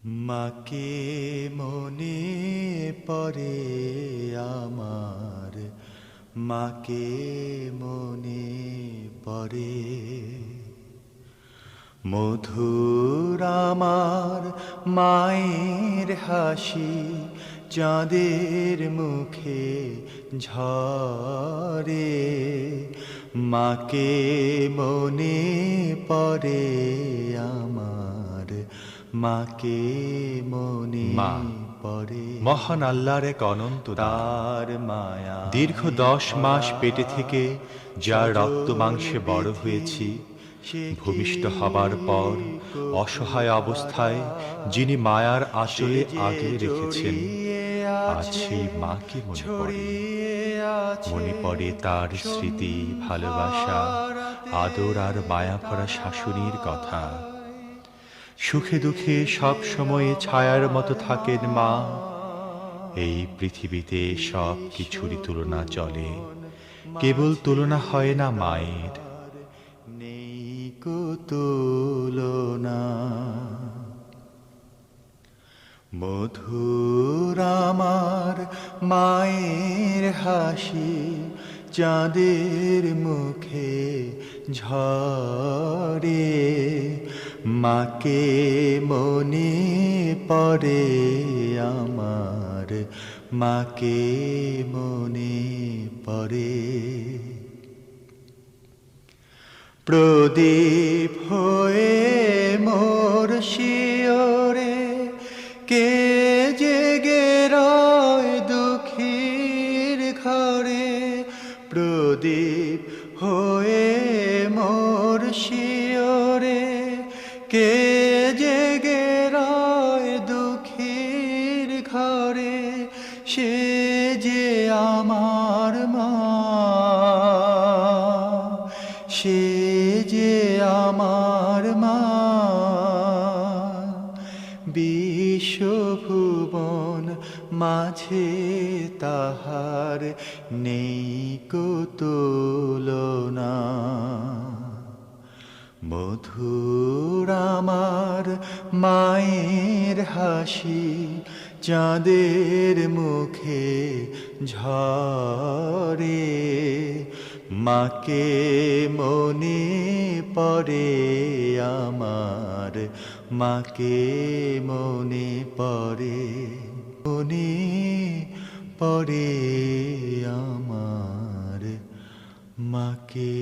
মাকে মনে পড়ে আমার, মাকে মনে পড়ে। মধুর আমার মায়ের হাসি চাঁদের মুখে ঝরে। মাকে মনে পড়ে আমার, মাকে মনে পড়ে। মহান আল্লাহর এক অনন্ত তার মায়া দীর্ঘ 10 মাস পেটে থেকে যার রক্ত মাংসে বড় হয়েছি, ভূমিষ্ঠ হবার পর অসহায় অবস্থায় যিনি মায়ার আঁচলে আগলে রেখেছেন, আজ সেই মাকে মনে পড়ে। মনে পড়ে তার স্মৃতি, ভালোবাসা, আদর আর মায়া ভরা শাশুড়ির কথা। সুখে দুঃখে সব সময়ে ছায়ার মতো থাকেন মা। এই পৃথিবীতে সব কিছুরই তুলনা চলে, কেবল তুলনা হয় না মায়ের। নেই কো তুলনা। মধুর আমার মায়ের হাসি চাঁদের মুখে ঝরে। মাকে মনে পড়ে আমার, মাকে মনে পড়ে। প্রদীপ হয়ে মোর শিয়রে কে জেগে রয় দুঃখীর ঘরে। প্রদীপ হয়ে মোর শিয়রে কে জেগে রয় দুঃখীর ঘরে। সে যে আমার মা, সে যে আমার মা। বিশ্বভুবন মাঝে তাহার নেই কো তুলনা। মধুর আমার মায়ের হাসি চাঁদের মুখে ঝরে। মাকে মনে পড়ে আমার, মাকে মনে পড়ে। মনে পড়ে আমার, মাকে